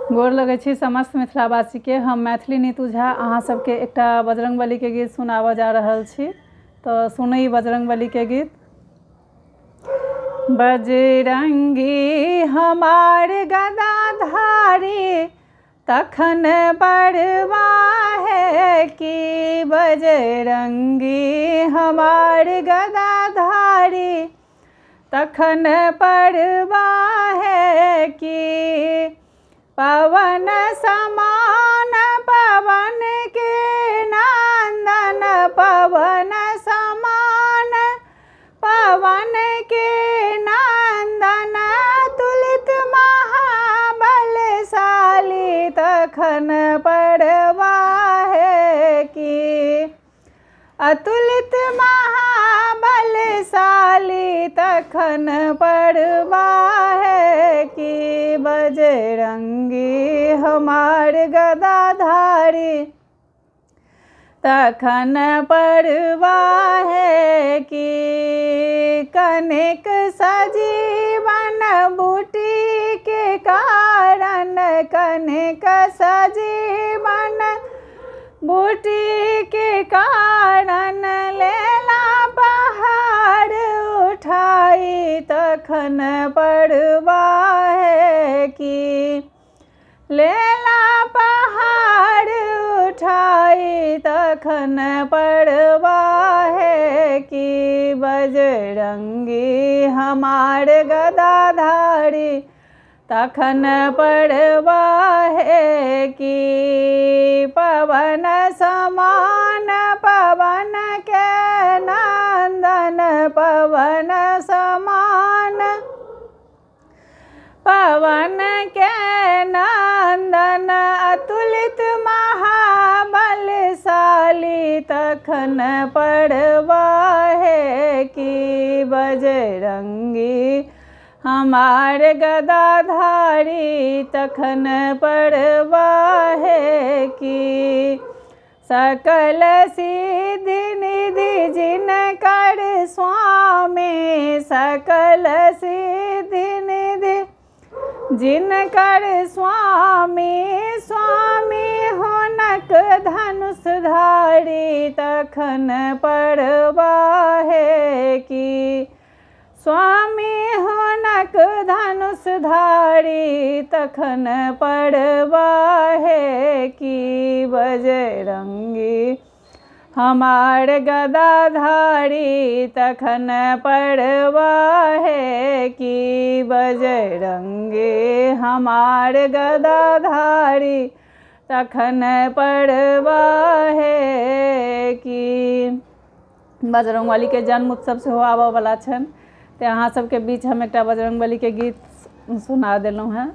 गोर लगै छी समस्त मिथिलावासी के। हम मैथिली नीतू झा अहाँ सबके एकटा बजरंगबली के गीत सुनाबऽ जा रहल छी। तो सुनई बजरंगबली के गीत। बजरंगी हमार गदाधारी तखन बड़वाहे की। बजरंगी हमार गदाधारी तखन पड़वाहे की। पवन समान पवन के नंदन पवन समान पवन के नंदन तुलित महाबलशाली तखन पड़वाहे की। अतुलित महाबलशाली तखन पड़वाहे की। बजरंगी हमार गदाधारी तखन पड़वाहे की। कनिक सजीवन बूटी के कारण कनिक सजीवन बूटी के कारण लेला पहाड़ उठाई तखन पड़वाहे की। लेला पहाड़ उठाई तखन पड़वाहे की। बजरंगी हमार गदाधारी तखन पड़वाहे की। पवन समान पवन के नंदन पवन समान पवन के नंदन अतुलित महाबलशाली तखन पड़वाहे की। बजरंगी हमार गदाधारी तखन पड़वाहे की। सकल सिद्धि निधि जिनकर स्वामी सकल सिद्धि निधि जिनकर स्वामी स्वामी हुनक धनुषधारी तखन पड़वाहे की। स्वामी हुनक धनुषधारी तखन पड़वाहे की। बजरंगी हमार गदाधारी तखन पड़वाहे की। बजरंगी हमार गदाधारी तखन पड़वाहे की। बजरंगबली के जन्म उत्सव सेहो आबऽ वाला छनि, तो अहाँ सबके बीच हम एकटा बजरंगबली के गीत सुना देलहुँ हैं।